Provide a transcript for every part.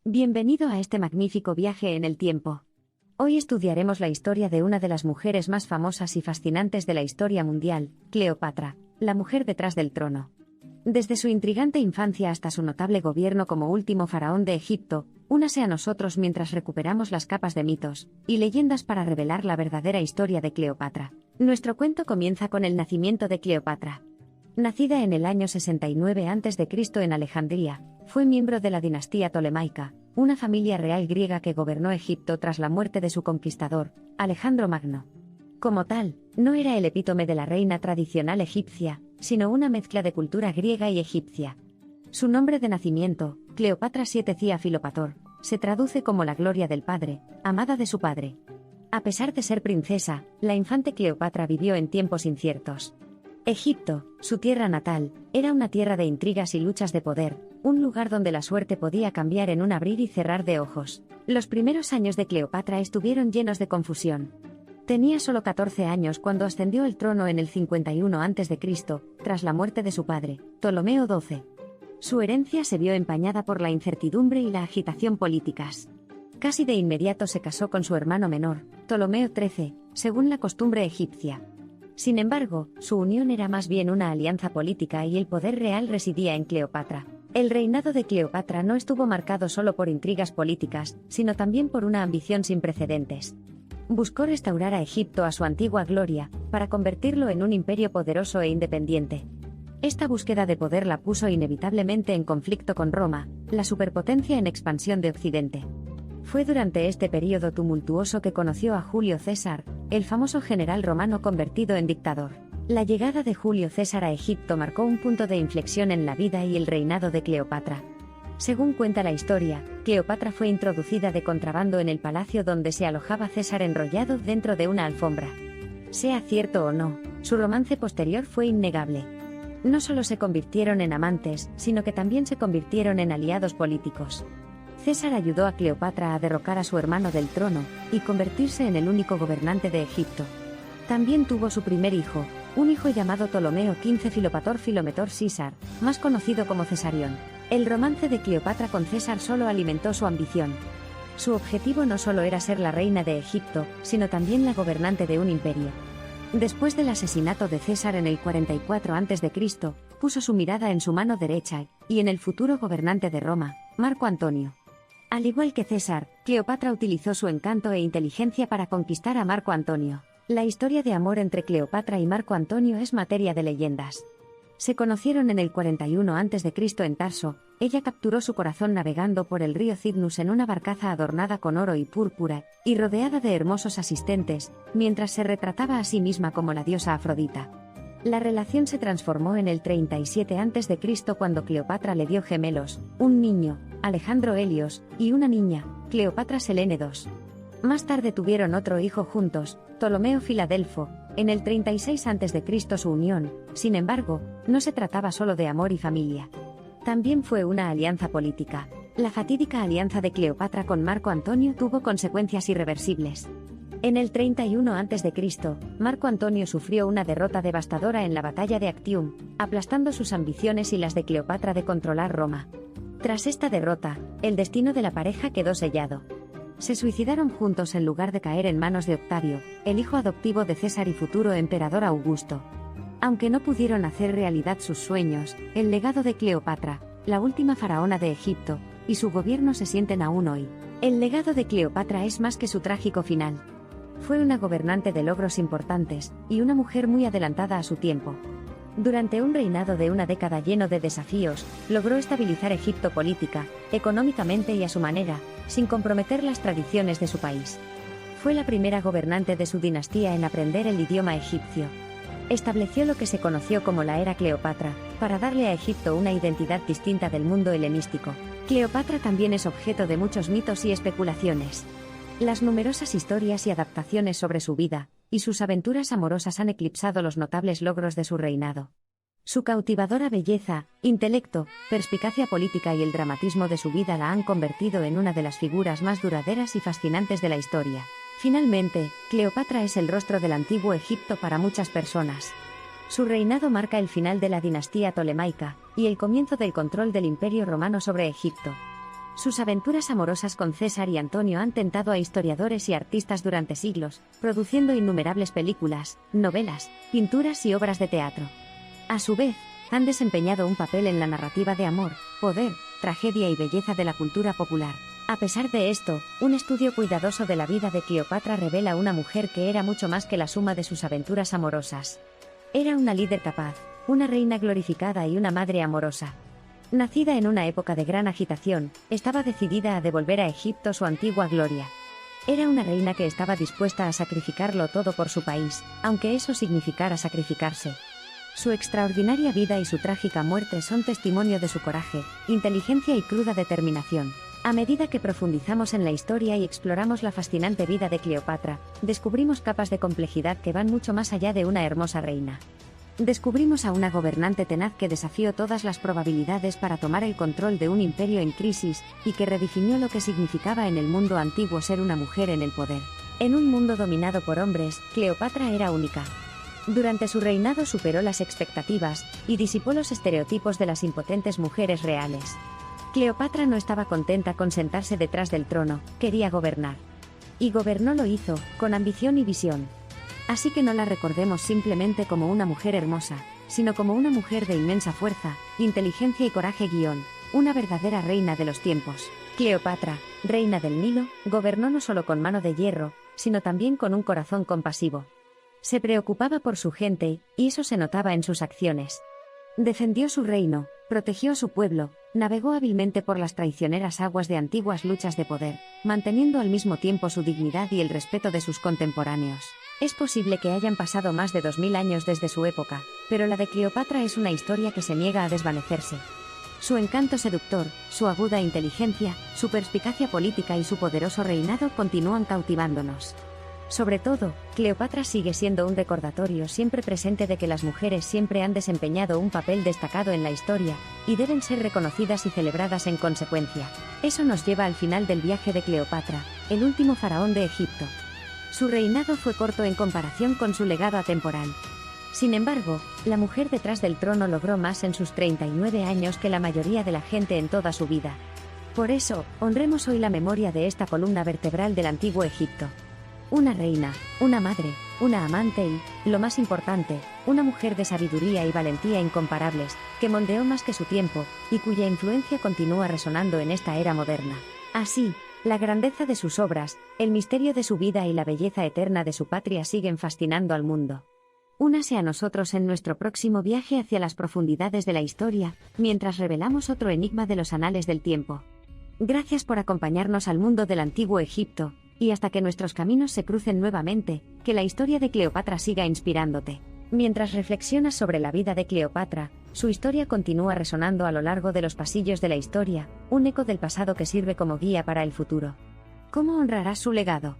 Bienvenido a este magnífico viaje en el tiempo. Hoy estudiaremos la historia de una de las mujeres más famosas y fascinantes de la historia mundial, Cleopatra, la mujer detrás del trono. Desde su intrigante infancia hasta su notable gobierno como último faraón de Egipto, únase a nosotros mientras recuperamos las capas de mitos y leyendas para revelar la verdadera historia de Cleopatra. Nuestro cuento comienza con el nacimiento de Cleopatra. Nacida en el año 69 a.C. en Alejandría, fue miembro de la dinastía Ptolemaica, una familia real griega que gobernó Egipto tras la muerte de su conquistador, Alejandro Magno. Como tal, no era el epítome de la reina tradicional egipcia, sino una mezcla de cultura griega y egipcia. Su nombre de nacimiento, Cleopatra Cia Filopator, se traduce como la gloria del padre, amada de su padre. A pesar de ser princesa, la infante Cleopatra vivió en tiempos inciertos. Egipto, su tierra natal, era una tierra de intrigas y luchas de poder, un lugar donde la suerte podía cambiar en un abrir y cerrar de ojos. Los primeros años de Cleopatra estuvieron llenos de confusión. Tenía solo 14 años cuando ascendió al trono en el 51 a.C., tras la muerte de su padre, Ptolomeo XII. Su herencia se vio empañada por la incertidumbre y la agitación políticas. Casi de inmediato se casó con su hermano menor, Ptolomeo XIII, según la costumbre egipcia. Sin embargo, su unión era más bien una alianza política y el poder real residía en Cleopatra. El reinado de Cleopatra no estuvo marcado solo por intrigas políticas, sino también por una ambición sin precedentes. Buscó restaurar a Egipto a su antigua gloria, para convertirlo en un imperio poderoso e independiente. Esta búsqueda de poder la puso inevitablemente en conflicto con Roma, la superpotencia en expansión de Occidente. Fue durante este período tumultuoso que conoció a Julio César, el famoso general romano convertido en dictador. La llegada de Julio César a Egipto marcó un punto de inflexión en la vida y el reinado de Cleopatra. Según cuenta la historia, Cleopatra fue introducida de contrabando en el palacio donde se alojaba César enrollado dentro de una alfombra. Sea cierto o no, su romance posterior fue innegable. No solo se convirtieron en amantes, sino que también se convirtieron en aliados políticos. César ayudó a Cleopatra a derrocar a su hermano del trono y convertirse en el único gobernante de Egipto. También tuvo su primer hijo, un hijo llamado Ptolomeo XV Filopator Filometor Císar, más conocido como Cesarión. El romance de Cleopatra con César solo alimentó su ambición. Su objetivo no solo era ser la reina de Egipto, sino también la gobernante de un imperio. Después del asesinato de César en el 44 a.C., puso su mirada en su mano derecha y en el futuro gobernante de Roma, Marco Antonio. Al igual que César, Cleopatra utilizó su encanto e inteligencia para conquistar a Marco Antonio. La historia de amor entre Cleopatra y Marco Antonio es materia de leyendas. Se conocieron en el 41 a.C. en Tarso. Ella capturó su corazón navegando por el río Cydnus en una barcaza adornada con oro y púrpura, y rodeada de hermosos asistentes, mientras se retrataba a sí misma como la diosa Afrodita. La relación se transformó en el 37 a.C. cuando Cleopatra le dio gemelos, un niño, Alejandro Helios, y una niña, Cleopatra Selene II. Más tarde tuvieron otro hijo juntos, Ptolomeo Filadelfo, en el 36 a.C. su unión, sin embargo, no se trataba solo de amor y familia. También fue una alianza política. La fatídica alianza de Cleopatra con Marco Antonio tuvo consecuencias irreversibles. En el 31 a.C., Marco Antonio sufrió una derrota devastadora en la batalla de Actium, aplastando sus ambiciones y las de Cleopatra de controlar Roma. Tras esta derrota, el destino de la pareja quedó sellado. Se suicidaron juntos en lugar de caer en manos de Octavio, el hijo adoptivo de César y futuro emperador Augusto. Aunque no pudieron hacer realidad sus sueños, el legado de Cleopatra, la última faraona de Egipto, y su gobierno se sienten aún hoy. El legado de Cleopatra es más que su trágico final. Fue una gobernante de logros importantes, y una mujer muy adelantada a su tiempo. Durante un reinado de una década lleno de desafíos, logró estabilizar Egipto política, económicamente y a su manera, sin comprometer las tradiciones de su país. Fue la primera gobernante de su dinastía en aprender el idioma egipcio. Estableció lo que se conoció como la era Cleopatra, para darle a Egipto una identidad distinta del mundo helenístico. Cleopatra también es objeto de muchos mitos y especulaciones. Las numerosas historias y adaptaciones sobre su vida y sus aventuras amorosas han eclipsado los notables logros de su reinado. Su cautivadora belleza, intelecto, perspicacia política y el dramatismo de su vida la han convertido en una de las figuras más duraderas y fascinantes de la historia. Finalmente, Cleopatra es el rostro del antiguo Egipto para muchas personas. Su reinado marca el final de la dinastía Ptolemaica y el comienzo del control del Imperio Romano sobre Egipto. Sus aventuras amorosas con César y Antonio han tentado a historiadores y artistas durante siglos, produciendo innumerables películas, novelas, pinturas y obras de teatro. A su vez, han desempeñado un papel en la narrativa de amor, poder, tragedia y belleza de la cultura popular. A pesar de esto, un estudio cuidadoso de la vida de Cleopatra revela una mujer que era mucho más que la suma de sus aventuras amorosas. Era una líder capaz, una reina glorificada y una madre amorosa. Nacida en una época de gran agitación, estaba decidida a devolver a Egipto su antigua gloria. Era una reina que estaba dispuesta a sacrificarlo todo por su país, aunque eso significara sacrificarse. Su extraordinaria vida y su trágica muerte son testimonio de su coraje, inteligencia y cruda determinación. A medida que profundizamos en la historia y exploramos la fascinante vida de Cleopatra, descubrimos capas de complejidad que van mucho más allá de una hermosa reina. Descubrimos a una gobernante tenaz que desafió todas las probabilidades para tomar el control de un imperio en crisis, y que redefinió lo que significaba en el mundo antiguo ser una mujer en el poder. En un mundo dominado por hombres, Cleopatra era única. Durante su reinado superó las expectativas, y disipó los estereotipos de las impotentes mujeres reales. Cleopatra no estaba contenta con sentarse detrás del trono, quería gobernar. Y gobernó lo hizo, con ambición y visión. Así que no la recordemos simplemente como una mujer hermosa, sino como una mujer de inmensa fuerza, inteligencia y coraje una verdadera reina de los tiempos. Cleopatra, reina del Nilo, gobernó no solo con mano de hierro, sino también con un corazón compasivo. Se preocupaba por su gente, y eso se notaba en sus acciones. Defendió su reino, protegió a su pueblo, navegó hábilmente por las traicioneras aguas de antiguas luchas de poder, manteniendo al mismo tiempo su dignidad y el respeto de sus contemporáneos. Es posible que hayan pasado más de 2000 años desde su época, pero la de Cleopatra es una historia que se niega a desvanecerse. Su encanto seductor, su aguda inteligencia, su perspicacia política y su poderoso reinado continúan cautivándonos. Sobre todo, Cleopatra sigue siendo un recordatorio siempre presente de que las mujeres siempre han desempeñado un papel destacado en la historia, y deben ser reconocidas y celebradas en consecuencia. Eso nos lleva al final del viaje de Cleopatra, el último faraón de Egipto. Su reinado fue corto en comparación con su legado atemporal. Sin embargo, la mujer detrás del trono logró más en sus 39 años que la mayoría de la gente en toda su vida. Por eso, honremos hoy la memoria de esta columna vertebral del antiguo Egipto. Una reina, una madre, una amante y, lo más importante, una mujer de sabiduría y valentía incomparables, que moldeó más que su tiempo, y cuya influencia continúa resonando en esta era moderna. Así, la grandeza de sus obras, el misterio de su vida y la belleza eterna de su patria siguen fascinando al mundo. Únase a nosotros en nuestro próximo viaje hacia las profundidades de la historia, mientras revelamos otro enigma de los anales del tiempo. Gracias por acompañarnos al mundo del antiguo Egipto, y hasta que nuestros caminos se crucen nuevamente, que la historia de Cleopatra siga inspirándote. Mientras reflexionas sobre la vida de Cleopatra, su historia continúa resonando a lo largo de los pasillos de la historia, un eco del pasado que sirve como guía para el futuro. ¿Cómo honrarás su legado?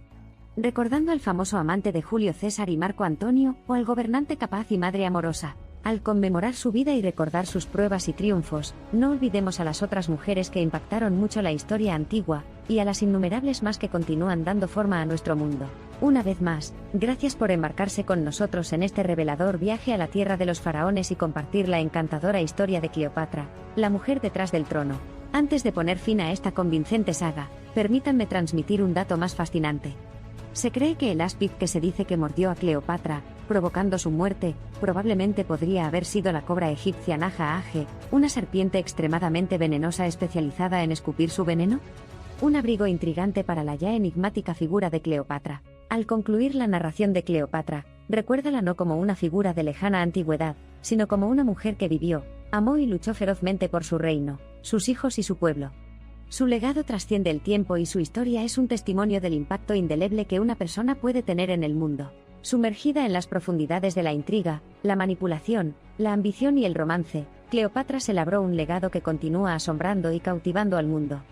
¿Recordando al famoso amante de Julio César y Marco Antonio, o al gobernante capaz y madre amorosa? Al conmemorar su vida y recordar sus pruebas y triunfos, no olvidemos a las otras mujeres que impactaron mucho la historia antigua, y a las innumerables más que continúan dando forma a nuestro mundo. Una vez más, gracias por embarcarse con nosotros en este revelador viaje a la tierra de los faraones y compartir la encantadora historia de Cleopatra, la mujer detrás del trono. Antes de poner fin a esta convincente saga, permítanme transmitir un dato más fascinante. Se cree que el áspid que se dice que mordió a Cleopatra, provocando su muerte, probablemente podría haber sido la cobra egipcia Naja-Aje, una serpiente extremadamente venenosa especializada en escupir su veneno. Un abrigo intrigante para la ya enigmática figura de Cleopatra. Al concluir la narración de Cleopatra, recuérdala no como una figura de lejana antigüedad, sino como una mujer que vivió, amó y luchó ferozmente por su reino, sus hijos y su pueblo. Su legado trasciende el tiempo y su historia es un testimonio del impacto indeleble que una persona puede tener en el mundo. Sumergida en las profundidades de la intriga, la manipulación, la ambición y el romance, Cleopatra se labró un legado que continúa asombrando y cautivando al mundo.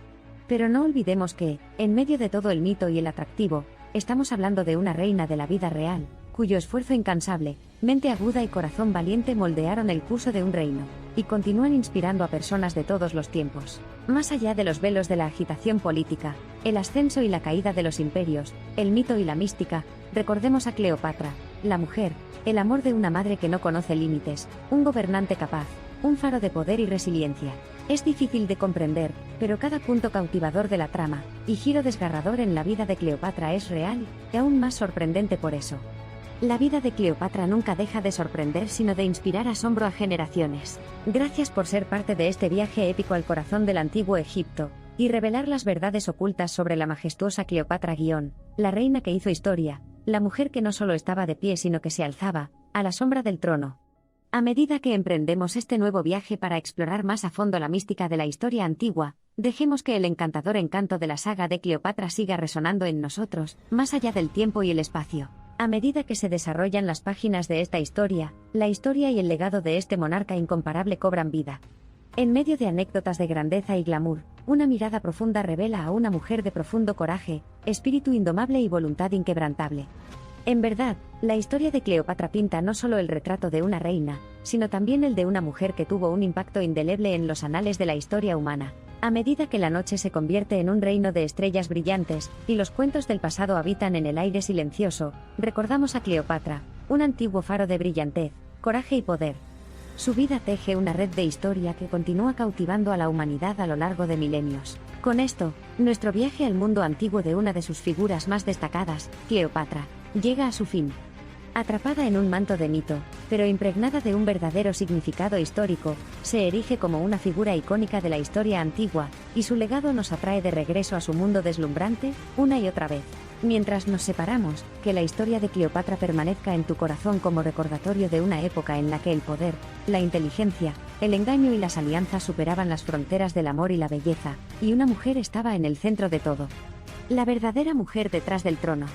Pero no olvidemos que, en medio de todo el mito y el atractivo, estamos hablando de una reina de la vida real, cuyo esfuerzo incansable, mente aguda y corazón valiente moldearon el curso de un reino, y continúan inspirando a personas de todos los tiempos. Más allá de los velos de la agitación política, el ascenso y la caída de los imperios, el mito y la mística, recordemos a Cleopatra, la mujer, el amor de una madre que no conoce límites, un gobernante capaz, un faro de poder y resiliencia. Es difícil de comprender, pero cada punto cautivador de la trama, y giro desgarrador en la vida de Cleopatra es real, y aún más sorprendente por eso. La vida de Cleopatra nunca deja de sorprender sino de inspirar asombro a generaciones. Gracias por ser parte de este viaje épico al corazón del antiguo Egipto, y revelar las verdades ocultas sobre la majestuosa Cleopatra la reina que hizo historia, la mujer que no solo estaba de pie sino que se alzaba, a la sombra del trono. A medida que emprendemos este nuevo viaje para explorar más a fondo la mística de la historia antigua, dejemos que el encantador encanto de la saga de Cleopatra siga resonando en nosotros, más allá del tiempo y el espacio. A medida que se desarrollan las páginas de esta historia, la historia y el legado de este monarca incomparable cobran vida. En medio de anécdotas de grandeza y glamour, una mirada profunda revela a una mujer de profundo coraje, espíritu indomable y voluntad inquebrantable. En verdad, la historia de Cleopatra pinta no solo el retrato de una reina, sino también el de una mujer que tuvo un impacto indeleble en los anales de la historia humana. A medida que la noche se convierte en un reino de estrellas brillantes, y los cuentos del pasado habitan en el aire silencioso, recordamos a Cleopatra, un antiguo faro de brillantez, coraje y poder. Su vida teje una red de historia que continúa cautivando a la humanidad a lo largo de milenios. Con esto, nuestro viaje al mundo antiguo de una de sus figuras más destacadas, Cleopatra, llega a su fin. Atrapada en un manto de mito, pero impregnada de un verdadero significado histórico, se erige como una figura icónica de la historia antigua, y su legado nos atrae de regreso a su mundo deslumbrante, una y otra vez. Mientras nos separamos, que la historia de Cleopatra permanezca en tu corazón como recordatorio de una época en la que el poder, la inteligencia, el engaño y las alianzas superaban las fronteras del amor y la belleza, y una mujer estaba en el centro de todo. La verdadera mujer detrás del trono.